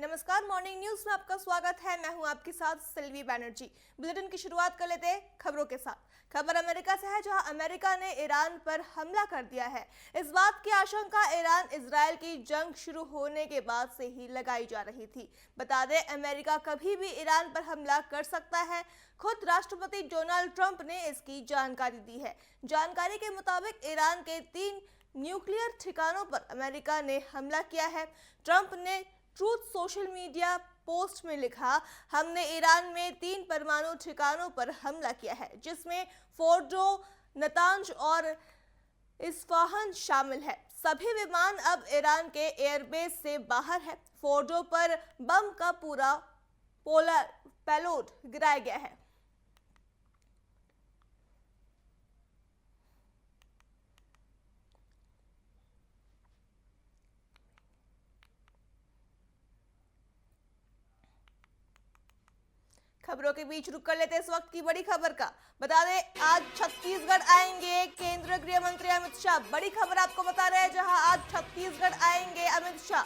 नमस्कार, morning news में आपका स्वागत है। मैं हूं आपके साथ सिल्वी बैनर्जी। बुलेटिन की शुरुआत कर लेते हैं खबरों के साथ। खबर अमेरिका से है, जहां अमेरिका ने ईरान पर हमला कर दिया है। इस बात की आशंका ईरान इजरायल की जंग शुरू होने के बाद से ही लगाई जा रही थी। बता दें, अमेरिका कभी भी ईरान पर हमला कर सकता है। खुद राष्ट्रपति डोनाल्ड ट्रंप ने इसकी जानकारी दी है। जानकारी के मुताबिक ईरान के 3 न्यूक्लियर ठिकानों पर अमेरिका ने हमला किया है। ट्रंप ने ट्रूथ सोशल मीडिया पोस्ट में लिखा, हमने ईरान में 3 परमाणु ठिकानों पर हमला किया है, जिसमें फोर्डो, नतांज और इस्फहान शामिल है। सभी विमान अब ईरान के एयरबेस से बाहर है। फोर्डो पर बम का पूरा पेलोड गिराया गया है। खबरों के बीच रुक कर लेते हैं इस वक्त की बड़ी खबर का। बता दें, आज छत्तीसगढ़ आएंगे केंद्रीय गृह मंत्री अमित शाह। बड़ी खबर आपको बता रहे हैं, जहां आज छत्तीसगढ़ आएंगे Amit Shah.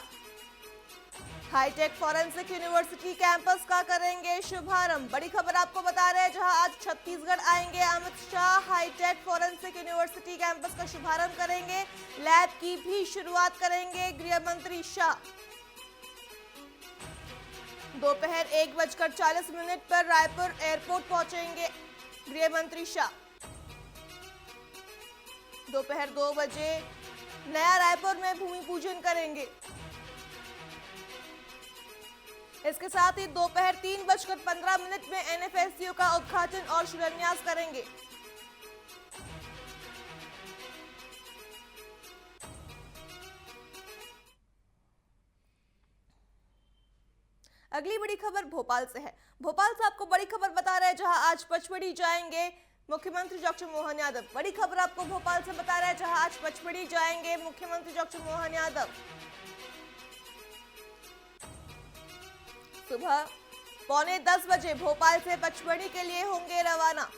Hi-tech forensic university campus का करेंगे शुभारंभ। बड़ी खबर आपको बता रहे हैं, जहां आज छत्तीसगढ़ आएंगे Amit Shah. Hi-tech forensic university campus का शुभारंभ करेंगे। लैब की भी शुरुआत करेंगे गृह मंत्री शाह। दोपहर 1:40 पर रायपुर एयरपोर्ट पहुंचेंगे गृह मंत्री शाह। दोपहर 2 बजे नया रायपुर में भूमि पूजन करेंगे। इसके साथ ही दोपहर 3:15 में एनएफएसयू का उद्घाटन और शिलान्यास करेंगे। अगली बड़ी खबर भोपाल से है। भोपाल से आपको बड़ी खबर बता रहे हैं, जहां आज पचमढ़ी जाएंगे मुख्यमंत्री डॉक्टर मोहन यादव। बड़ी खबर आपको भोपाल से बता रहे हैं, जहां आज पचमढ़ी जाएंगे मुख्यमंत्री डॉक्टर मोहन यादव। सुबह 9:45 बजे भोपाल से पचमढ़ी के लिए होंगे रवाना।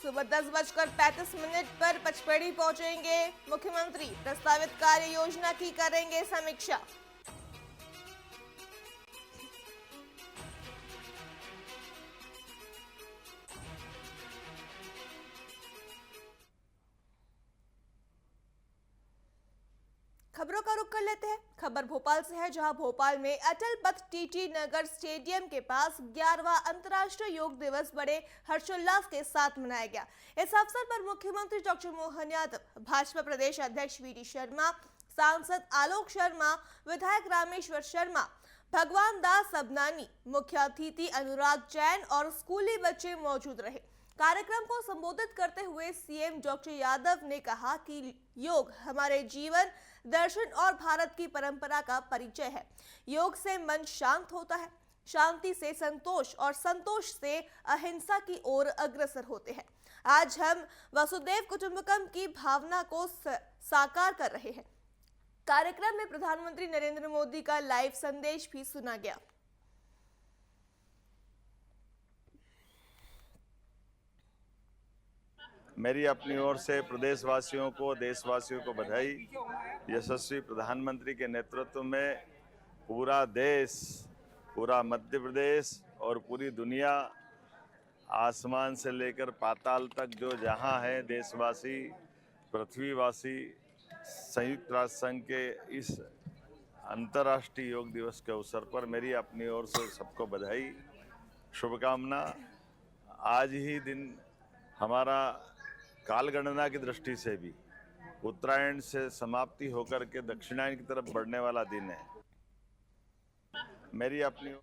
सुबह 10:35 पर पचमढ़ी पहुंचेंगे मुख्यमंत्री। प्रस्तावित कार्य योजना की करेंगे समीक्षा। खबरों का रुख कर लेते हैं। खबर भोपाल से है, जहां भोपाल में अटल पथ टीटी नगर स्टेडियम के पास 11वां अंतर्राष्ट्रीय योग दिवस बड़े हर्षोल्लास के साथ मनाया गया। इस अवसर पर मुख्यमंत्री डॉक्टर मोहन यादव, भाजपा प्रदेश अध्यक्ष वीडी शर्मा, सांसद आलोक शर्मा, विधायक रामेश्वर शर्मा, भगवान दास सबनानी, मुख्य अतिथि अनुराग जैन और स्कूली बच्चे मौजूद रहे। कार्यक्रम को संबोधित करते हुए सीएम डॉक्टर यादव ने कहा कि योग हमारे जीवन दर्शन और भारत की परंपरा का परिचय है। योग से मन शांत होता है, शांति से संतोष और संतोष से अहिंसा की ओर अग्रसर होते हैं। आज हम वसुदैव कुटुंबकम की भावना को साकार कर रहे हैं। कार्यक्रम में प्रधानमंत्री नरेंद्र मोदी का लाइव संदेश भी सुना गया। मेरी अपनी ओर से प्रदेशवासियों को, देशवासियों को बधाई। यशस्वी प्रधानमंत्री के नेतृत्व में पूरा देश, पूरा मध्य प्रदेश और पूरी दुनिया, आसमान से लेकर पाताल तक जो जहां है, देशवासी, पृथ्वीवासी, संयुक्त राष्ट्र संघ के इस अंतर्राष्ट्रीय योग दिवस के अवसर पर मेरी अपनी ओर से सबको बधाई, शुभकामना। आज ही दिन हमारा कालगणना की दृष्टि से भी उत्तरायण से समाप्ति होकर के दक्षिणायन की तरफ बढ़ने वाला दिन है। मेरी अपनी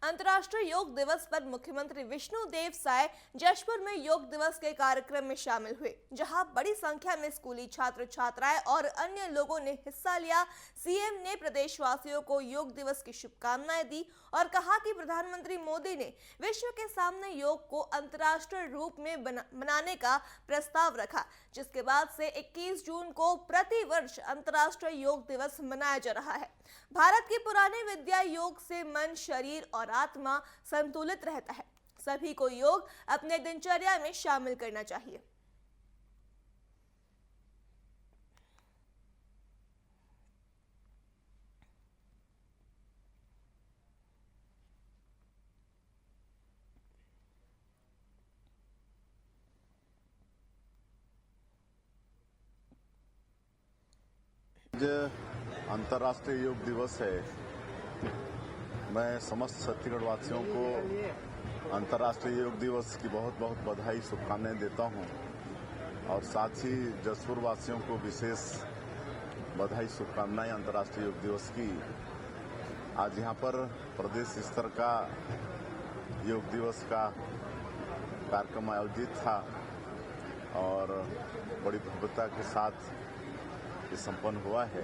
अंतर्राष्ट्रीय योग दिवस पर मुख्यमंत्री विष्णुदेव साय जशपुर में योग दिवस के कार्यक्रम में शामिल हुए, जहां बड़ी संख्या में स्कूली छात्र छात्राएं और अन्य लोगों ने हिस्सा लिया। सीएम ने प्रदेशवासियों को योग दिवस की शुभकामनाएं दी और कहा कि प्रधानमंत्री मोदी ने विश्व के सामने योग को अंतर्राष्ट्रीय रूप में मनाने का प्रस्ताव रखा, जिसके बाद से 21 जून को प्रति वर्ष अंतर्राष्ट्रीय योग दिवस मनाया जा रहा है। भारत की पुरानी विद्या योग से मन, शरीर और आत्मा संतुलित रहता है। सभी को योग अपने दिनचर्या में शामिल करना चाहिए। आज अंतर्राष्ट्रीय योग दिवस है। मैं समस्त छत्तीसगढ़ वासियों को अंतर्राष्ट्रीय योग दिवस की बहुत बहुत बधाई शुभकामनाएं देता हूं और साथ ही जसपुर वासियों को विशेष बधाई शुभकामनाएं अंतर्राष्ट्रीय योग दिवस की। आज यहां पर प्रदेश स्तर का योग दिवस का कार्यक्रम आयोजित था और बड़ी भव्यता के साथ ये संपन्न हुआ है।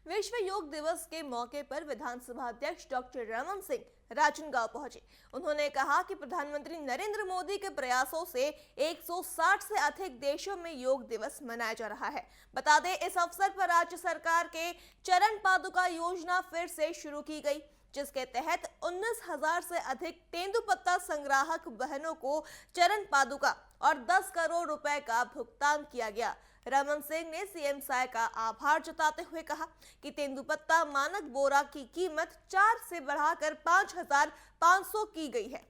विश्व योग दिवस के मौके पर विधानसभा अध्यक्ष डॉक्टर रमन सिंह राजनांदगांव पहुंचे। उन्होंने कहा कि प्रधानमंत्री नरेंद्र मोदी के प्रयासों से 160 से अधिक देशों में योग दिवस मनाया जा रहा है। बता दें, इस अवसर पर राज्य सरकार के चरण पादुका योजना फिर से शुरू की गई, जिसके तहत 19,000 से अधिक तेंदुपत्ता संग्राहक बहनों को चरण पादुका और 10 करोड़ रुपए का भुगतान किया गया। रमन सिंह ने सीएम साय का आभार जताते हुए कहा कि तेंदुपत्ता मानक बोरा की कीमत 4 से बढ़ाकर 5,500 की गई है।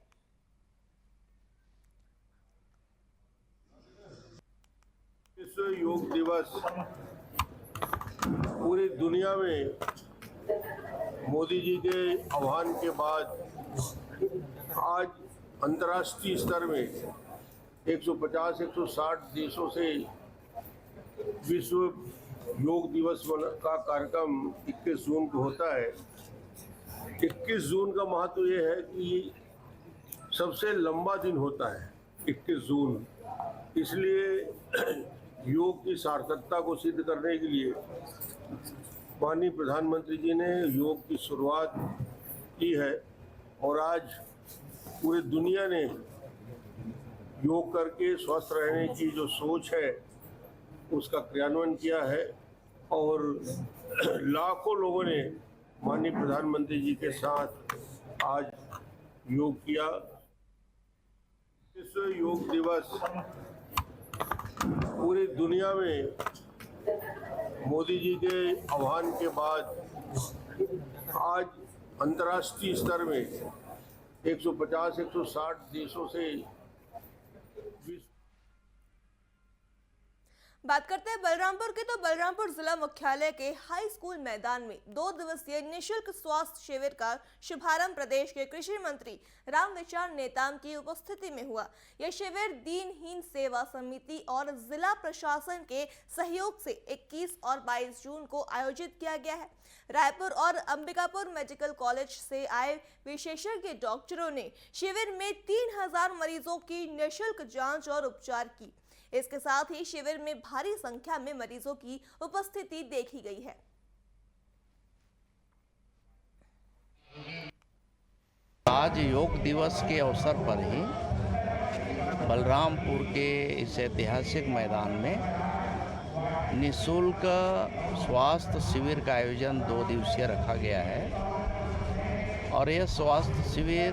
विश्व योग दिवस पूरी दुनिया में मोदी जी के आह्वान के बाद आज अंतर्राष्ट्रीय स्तर में 150-160 देशों से विश्व योग दिवस का कार्यक्रम 21 जून को होता है। 21 जून का महत्व ये है कि सबसे लंबा दिन होता है 21 जून, इसलिए योग की सार्थकता को सिद्ध करने के लिए माननीय प्रधानमंत्री जी ने योग की शुरुआत की है और आज पूरी दुनिया ने योग करके स्वस्थ रहने की जो सोच है उसका क्रियान्वयन किया है और लाखों लोगों ने माननीय प्रधानमंत्री जी के साथ आज योग किया। विश्व योग दिवस पूरी दुनिया में मोदी जी के आह्वान के बाद आज अंतर्राष्ट्रीय स्तर में 150-160 देशों से बात करते हैं बलरामपुर की। तो बलरामपुर जिला मुख्यालय के हाई स्कूल मैदान में 2 दिवसीय निःशुल्क स्वास्थ्य शिविर का शुभारंभ प्रदेश के कृषि मंत्री रामविचार नेताम की उपस्थिति में हुआ। यह शिविर दीनहीन सेवा समिति और जिला प्रशासन के सहयोग से 21 और 22 जून को आयोजित किया गया है। रायपुर और अंबिकापुर मेडिकल कॉलेज से आए विशेषज्ञ डॉक्टरों ने शिविर में 3,000 मरीजों की निःशुल्क जांच और उपचार की। इसके साथ ही शिविर में भारी संख्या में मरीजों की उपस्थिति देखी गई है। आज योग दिवस के अवसर पर ही बलरामपुर के इस ऐतिहासिक मैदान में निःशुल्क स्वास्थ्य शिविर का आयोजन 2 दिवसीय रखा गया है और यह स्वास्थ्य शिविर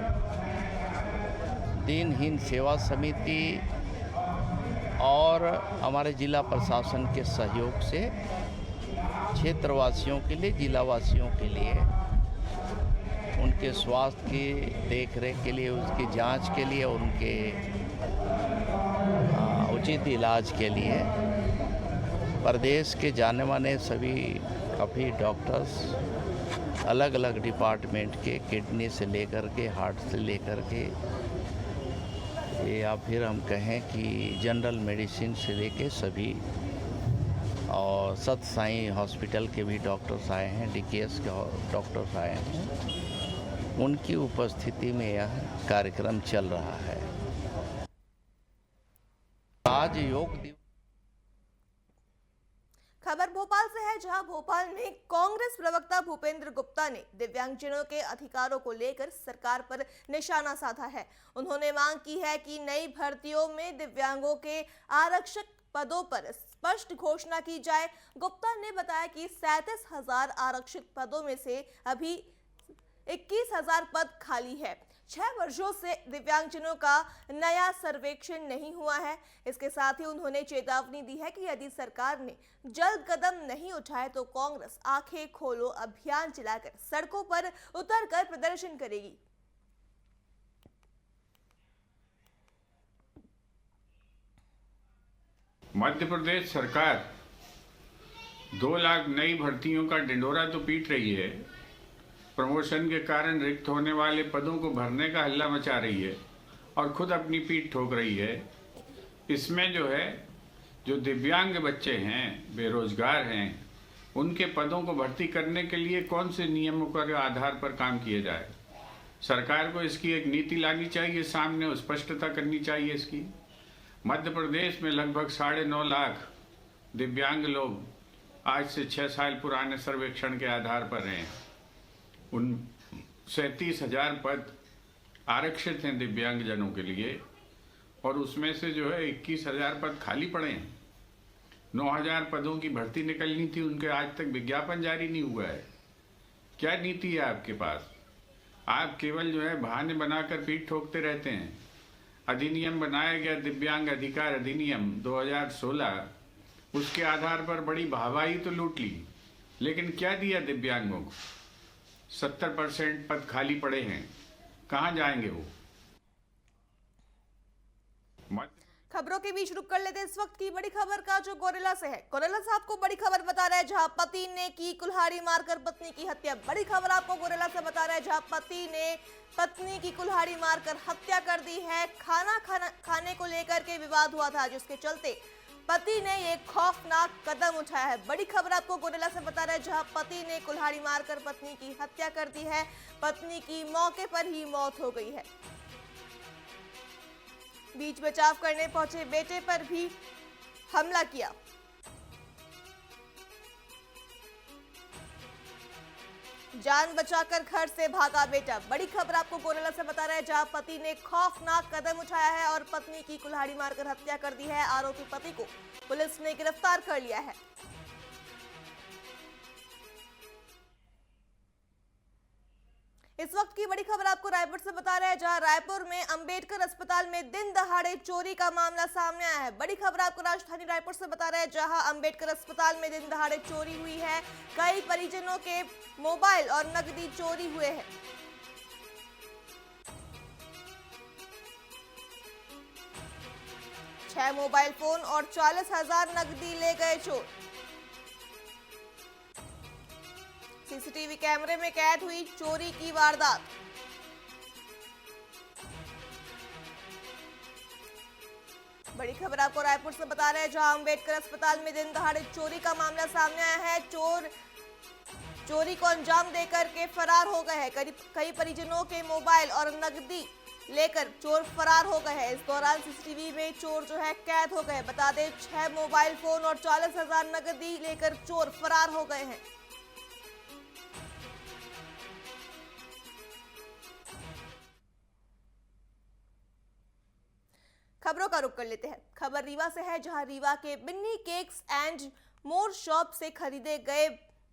दीनहीन सेवा समिति और हमारे जिला प्रशासन के सहयोग से क्षेत्रवासियों के लिए, जिलावासियों के लिए उनके स्वास्थ्य की देखरेख के लिए, उसकी जांच के लिए, उनके उचित इलाज के लिए प्रदेश के जाने माने सभी काफ़ी डॉक्टर्स अलग अलग डिपार्टमेंट के, किडनी से लेकर के, हार्ट से लेकर के, या फिर हम कहें कि जनरल मेडिसिन से लेके सभी, और सत साई हॉस्पिटल के भी डॉक्टर्स आए हैं, डीकेएस के डॉक्टर्स आए हैं, उनकी उपस्थिति में यह कार्यक्रम चल रहा है। आज योग दिवस। खबर भोपाल से है, जहां भोपाल में कांग्रेस प्रवक्ता भूपेंद्र गुप्ता ने दिव्यांगजनों के अधिकारों को लेकर सरकार पर निशाना साधा है। उन्होंने मांग की है कि नई भर्तियों में दिव्यांगों के आरक्षक पदों पर स्पष्ट घोषणा की जाए। गुप्ता ने बताया कि 37,000 आरक्षित पदों में से अभी 21,000 पद खाली है। 6 वर्षों से दिव्यांगजनों का नया सर्वेक्षण नहीं हुआ है। इसके साथ ही उन्होंने चेतावनी दी है कि यदि सरकार ने जल्द कदम नहीं उठाए तो कांग्रेस आंखें खोलो अभियान चलाकर सड़कों पर उतरकर प्रदर्शन करेगी। मध्य प्रदेश सरकार 2 लाख नई भर्तियों का ढिंढोरा तो पीट रही है, प्रमोशन के कारण रिक्त होने वाले पदों को भरने का हल्ला मचा रही है और खुद अपनी पीठ ठोक रही है। इसमें जो दिव्यांग बच्चे हैं, बेरोजगार हैं, उनके पदों को भर्ती करने के लिए कौन से नियमों के आधार पर काम किया जाए। सरकार को इसकी एक नीति लानी चाहिए, सामने स्पष्टता करनी चाहिए इसकी। मध्य प्रदेश में लगभग 9.5 लाख दिव्यांग लोग आज से 6 साल पुराने सर्वेक्षण के आधार पर हैं। उन 37,000 पद आरक्षित हैं दिव्यांगजनों के लिए और उसमें से 21,000 पद खाली पड़े हैं। 9,000 पदों की भर्ती निकलनी थी, उनके आज तक विज्ञापन जारी नहीं हुआ है। क्या नीति है आपके पास? आप केवल बहाने बनाकर पीठ ठोकते रहते हैं। अधिनियम बनाया गया, दिव्यांग अधिकार अधिनियम 2016, उसके आधार पर बड़ी वाहवाही तो लूट ली, लेकिन क्या दिया दिव्यांगों को? 70% पद खाली पड़े हैं, कहाँ जाएंगे वो? खबरों के बीच रुक कर लेते इस वक्त की बड़ी खबर का, जो गोरेला से है। गोरेला से आपको बड़ी खबर बता रहे हैं, जहां पति ने की कुल्हाड़ी मारकर पत्नी की हत्या। बड़ी खबर आपको गोरेला से बता रहे हैं, जहां पति ने पत्नी की कुल्हाड़ी मारकर हत्या कर दी है। खाने को लेकर के विवाद हुआ था, जिसके चलते पति ने ये खौफनाक कदम उठाया है। बड़ी खबर आपको गोरेला से बता रहे हैं, जहां पति ने कुल्हाड़ी मारकर पत्नी की हत्या कर दी है। पत्नी की मौके पर ही मौत हो गई है। बीच बचाव करने पहुंचे बेटे पर भी हमला किया। जान बचाकर घर से भागा बेटा। बड़ी खबर आपको गोरेला से बता रहे हैं, जहां पति ने खौफनाक कदम उठाया है और पत्नी की कुल्हाड़ी मारकर हत्या कर दी है। आरोपी पति को पुलिस ने गिरफ्तार कर लिया है। इस वक्त की बड़ी खबर आपको रायपुर से बता रहे हैं, जहां रायपुर में अंबेडकर अस्पताल में दिन दहाड़े चोरी का मामला सामने आया है। बड़ी खबर आपको राजधानी रायपुर से बता रहे हैं, जहां अंबेडकर अस्पताल में दिन दहाड़े चोरी हुई है। कई परिजनों के मोबाइल और नकदी चोरी हुए हैं। छह मोबाइल फोन और 40,000 नकदी ले गए चोर। सीसीटीवी कैमरे में कैद हुई चोरी की वारदात। बड़ी खबर आपको रायपुर से बता रहे हैं, जहां अंबेडकर अस्पताल में दिन दहाड़े चोरी का मामला सामने आया है। चोर चोरी को अंजाम देकर के फरार हो गए हैं। कई परिजनों के मोबाइल और नकदी लेकर चोर फरार हो गए हैं। इस दौरान सीसीटीवी में चोर कैद हो गए। बता दें, 6 मोबाइल फोन और 40,000 नकदी लेकर चोर फरार हो गए हैं। खबरों का रुख कर लेते हैं। खबर रीवा से है, जहां रीवा के Binni cakes and more shop से खरीदे गए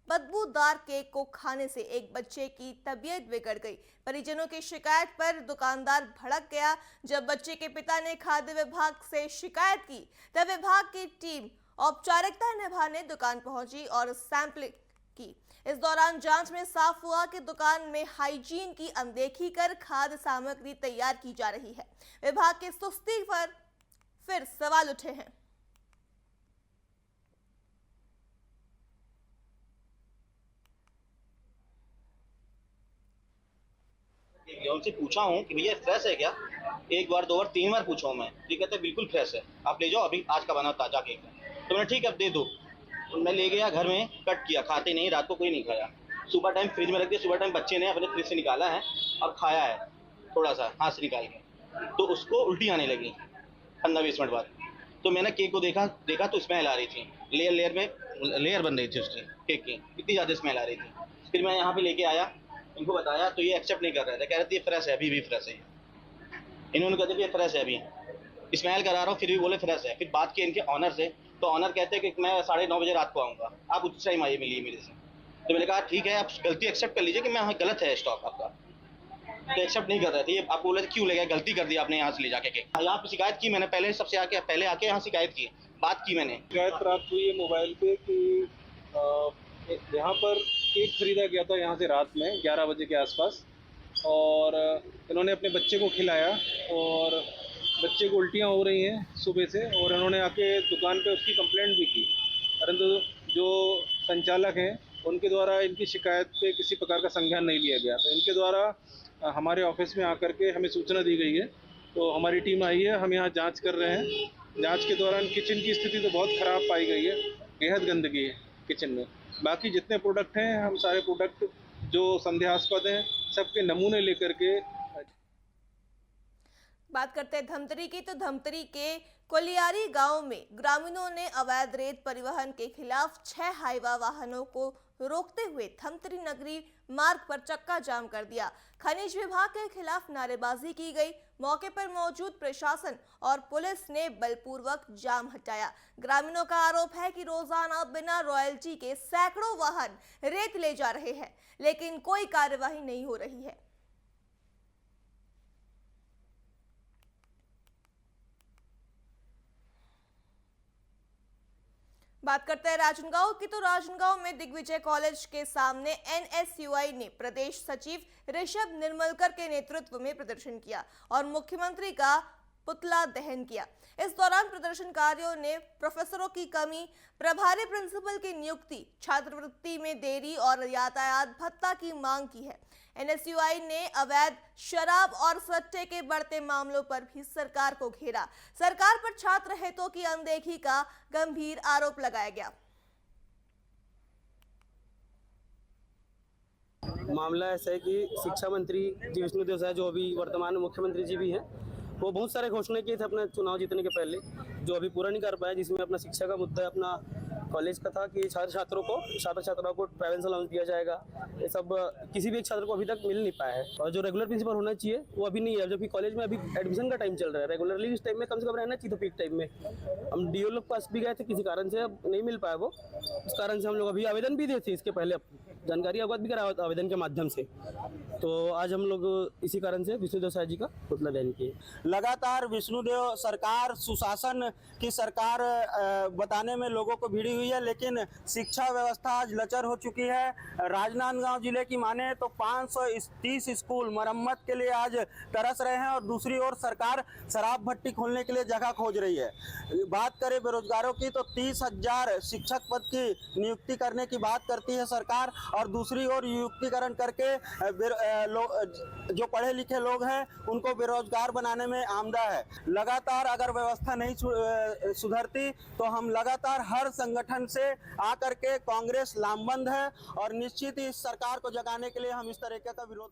बदबूदार केक को खाने से एक बच्चे की तबीयत बिगड़ गई। परिजनों की शिकायत पर दुकानदार भड़क गया। जब बच्चे के पिता ने खाद्य विभाग से शिकायत की, तब विभाग की टीम औपचारिकता निभाने दुकान पहुंची और सैंपलिंग की। इस दौरान जांच में साफ हुआ कि दुकान में हाइजीन की अनदेखी कर खाद्य सामग्री तैयार की जा रही है। विभाग की सुस्ती पर फिर सवाल उठे हैं। उनसे पूछा हूँ कि भैया फ्रेश है क्या? 1 बार 2 बार 3 बार पूछा हूँ मैं। ये कहते हैं बिल्कुल फ्रेश है, आप ले जाओ, अभी आज का बना ताजा केक है। तो मैंने ठीक है, अब दे दो। तो मैं ले गया घर में, कट किया, खाते नहीं, रात को कोई नहीं खाया। सुबह टाइम फ्रिज में रख दिया, सुबह टाइम बच्चे ने अपने फ्रिज से निकाला है और खाया है, थोड़ा सा हाथ से निकाल के। तो उसको उल्टी आने लगी 15-20 मिनट बाद। तो मैंने केक को देखा तो स्मेल आ रही थी, लेयर बन रही थी उसकी केक की, इतनी ज़्यादा स्मेल आ रही थी। फिर मैं यहाँ पे लेके आया, इनको बताया, तो ये एक्सेप्ट नहीं कर रहे थे। कह रहे थे ये फ्रेश है, अभी भी फ्रेश है। इन्होंने कहते थे ये फ्रेश है, अभी स्मेल करा रहा हूँ, फिर भी बोले फ्रेश है। फिर बात की इनके ऑनर से, तो ऑनर कहते हैं कि मैं 9:30 बजे रात को आऊँगा, आप उस टाइम आइए, मिलिए मेरे से। तो मैंने कहा ठीक है, आप गलती एक्सेप्ट कर लीजिए कि मैं गलत है स्टॉक आपका। तो एक्सेप्ट नहीं कर रहे थे। आप बोले क्यों ले गए, गलती कर दी आपने यहाँ से ले जाके केक। यहाँ पे शिकायत की मैंने, पहले सबसे पहले आके यहाँ शिकायत की, बात की मैंने। शिकायत प्राप्त हुई है मोबाइल पे कि यहाँ पर केक खरीदा गया था यहाँ से रात में 11 बजे के आसपास, और इन्होंने अपने बच्चे को खिलाया और बच्चे को उल्टियाँ हो रही हैं सुबह से, और उन्होंने आके दुकान पे उसकी कंप्लेंट भी की, परंतु जो संचालक हैं उनके द्वारा इनकी शिकायत पे किसी प्रकार का संज्ञान नहीं लिया गया। तो इनके द्वारा हमारे ऑफिस में आकर के हमें सूचना दी गई है, तो हमारी टीम आई है, हम यहाँ जांच कर रहे हैं। जांच के दौरान किचन की स्थिति तो बहुत ख़राब पाई गई है, बेहद गंदगी है किचन में। बाकी जितने प्रोडक्ट हैं, हम सारे प्रोडक्ट जो संदेहास्पद हैं सबके नमूने लेकर के। बात करते हैं धमतरी की, तो धमतरी के कोलियारी गांव में ग्रामीणों ने अवैध रेत परिवहन के खिलाफ 6 हाईवा वाहनों को रोकते हुए धमतरी नगरी मार्ग पर चक्का जाम कर दिया। खनिज विभाग के खिलाफ नारेबाजी की गई। मौके पर मौजूद प्रशासन और पुलिस ने बलपूर्वक जाम हटाया। ग्रामीणों का आरोप है कि रोजाना बिना रॉयल्टी के सैकड़ों वाहन रेत ले जा रहे हैं, लेकिन कोई कार्यवाही नहीं हो रही है। बात करते हैं राजनांदगांव की, तो राजनांदगांव में दिग्विजय कॉलेज के सामने एनएसयूआई ने प्रदेश सचिव ऋषभ निर्मलकर के नेतृत्व में प्रदर्शन किया और मुख्यमंत्री का पुतला दहन किया। इस दौरान प्रदर्शनकारियों ने प्रोफेसरों की कमी, प्रभारी प्रिंसिपल की नियुक्ति, छात्रवृत्ति में देरी और यातायात भत्ता की मांग की है। एनएसयूआई ने अवैध शराब और सट्टे के बढ़ते मामलों पर भी सरकार को घेरा। सरकार पर छात्र हितों की अनदेखी का गंभीर आरोप लगाया गया। मामला ऐसा है कि शिक्षा मंत्री जी विष्णुदेव साय, जो अभी वर्तमान मुख्यमंत्री जी भी हैं, वो बहुत सारे घोषणा किए थे अपने चुनाव जीतने के पहले, जो अभी पूरा नहीं कर पाया, जिसमें अपना शिक्षा का मुद्दा, अपना कॉलेज का था कि छात्र छात्राओं को ट्रैवल अलाउंस दिया जाएगा। ये सब किसी भी एक छात्र को अभी तक मिल नहीं पाया है, और जो रेगुलर प्रिंसिपल होना चाहिए वो अभी नहीं है, जबकि कॉलेज में अभी एडमिशन का टाइम चल रहा है। रेगुलरली इस टाइम में कम से कम रहना चाहिए था, पीक टाइम में। हम डीओ लोग पास भी गए थे, किसी कारण से अब नहीं मिल पाया वो। इस कारण से हम लोग अभी आवेदन भी दिए थे, इसके पहले जानकारी अवगत भी करा आवेदन के माध्यम से। तो आज हम लोग इसी कारण से विष्णुदेव साय जी का पुतला दहन किए। लगातार विष्णुदेव सरकार सुशासन की सरकार बताने में लोगों को भिड़ी हुई है, लेकिन शिक्षा व्यवस्था आज लचर हो चुकी है। राजनांदगांव जिले की माने तो 530 स्कूल मरम्मत के लिए आज तरस रहे हैं, और दूसरी ओर सरकार शराब भट्टी खोलने के लिए जगह खोज रही है। बात करें बेरोजगारों की, तो 30,000 शिक्षक पद की नियुक्ति करने की बात करती है सरकार, और दूसरी ओर युक्तिकरण करके जो पढ़े लिखे लोग हैं उनको बेरोजगार बनाने में आमदा है। लगातार अगर व्यवस्था नहीं सुधरती तो हम लगातार हर संगठन से आकर के कांग्रेस लामबंद है, और निश्चित ही इस सरकार को जगाने के लिए हम इस तरीके का विरोध।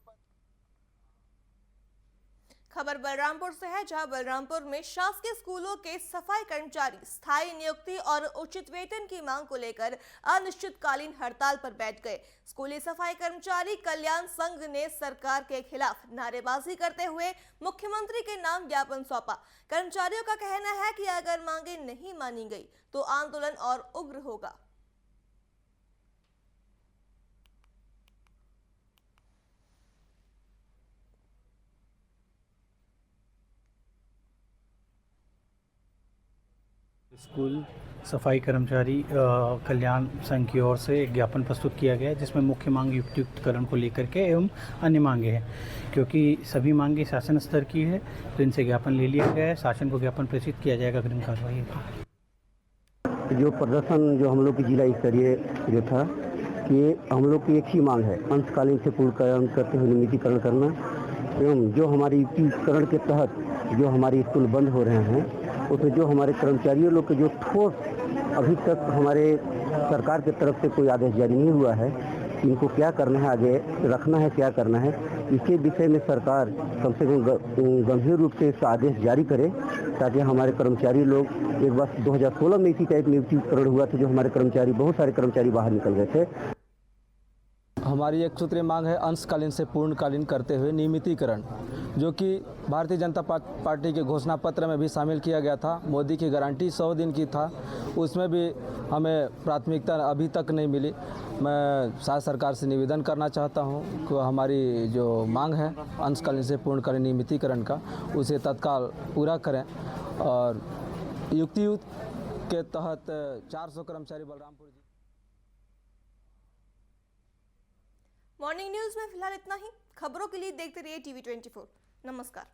खबर बलरामपुर से है, जहां बलरामपुर में शासकीय स्कूलों के सफाई कर्मचारी स्थायी नियुक्ति और उचित वेतन की मांग को लेकर अनिश्चितकालीन हड़ताल पर बैठ गए। स्कूली सफाई कर्मचारी कल्याण संघ ने सरकार के खिलाफ नारेबाजी करते हुए मुख्यमंत्री के नाम ज्ञापन सौंपा। कर्मचारियों का कहना है कि अगर मांगे नहीं मानी गई तो आंदोलन और उग्र होगा। स्कूल सफाई कर्मचारी कल्याण संघ की ओर से एक ज्ञापन प्रस्तुत किया गया है, जिसमें मुख्य मांग युक्तियुक्तकरण को लेकर के एवं अन्य मांगे हैं। क्योंकि सभी मांगे शासन स्तर की है, तो इनसे ज्ञापन ले लिया गया है। शासन को ज्ञापन प्रेषित किया जाएगा अग्रिम कार्रवाई। जो प्रदर्शन जो हम लोग की जिला स्तरीय जो था कि हम लोग की एक ही मांग है, अंशकालीन से पूर्णकालीन करते हुए नियमितीकरण करना, एवं जो हमारी युक्तिकरण के तहत जो हमारे स्कूल बंद हो रहे हैं उसमें जो हमारे कर्मचारियों लोग के जो ठोस अभी तक हमारे सरकार की तरफ से कोई आदेश जारी नहीं हुआ है, इनको क्या करना है, आगे रखना है, क्या करना है, इसके विषय में सरकार कम से कम गंभीर रूप से इसका आदेश जारी करे, ताकि हमारे कर्मचारी लोग, एक बार 2016 में इसी टाइप नियुक्तिकरण हुआ था, जो हमारे कर्मचारी बहुत सारे कर्मचारी बाहर निकल गए थे। हमारी एक सूत्रीय मांग है अंशकालीन से पूर्णकालीन करते हुए नियमितीकरण, जो कि भारतीय जनता पार्टी के घोषणा पत्र में भी शामिल किया गया था। मोदी की गारंटी 100 दिन की था, उसमें भी हमें प्राथमिकता अभी तक नहीं मिली। मैं शायद सरकार से निवेदन करना चाहता हूं कि हमारी जो मांग है अंशकालीन से पूर्णकालीन नियमितीकरण का, उसे तत्काल पूरा करें, और युक्तियुक्त के तहत 400 कर्मचारी बलरामपुर। मॉर्निंग न्यूज में फिलहाल इतना ही। खबरों के लिए देखते रहिए TV24। नमस्कार।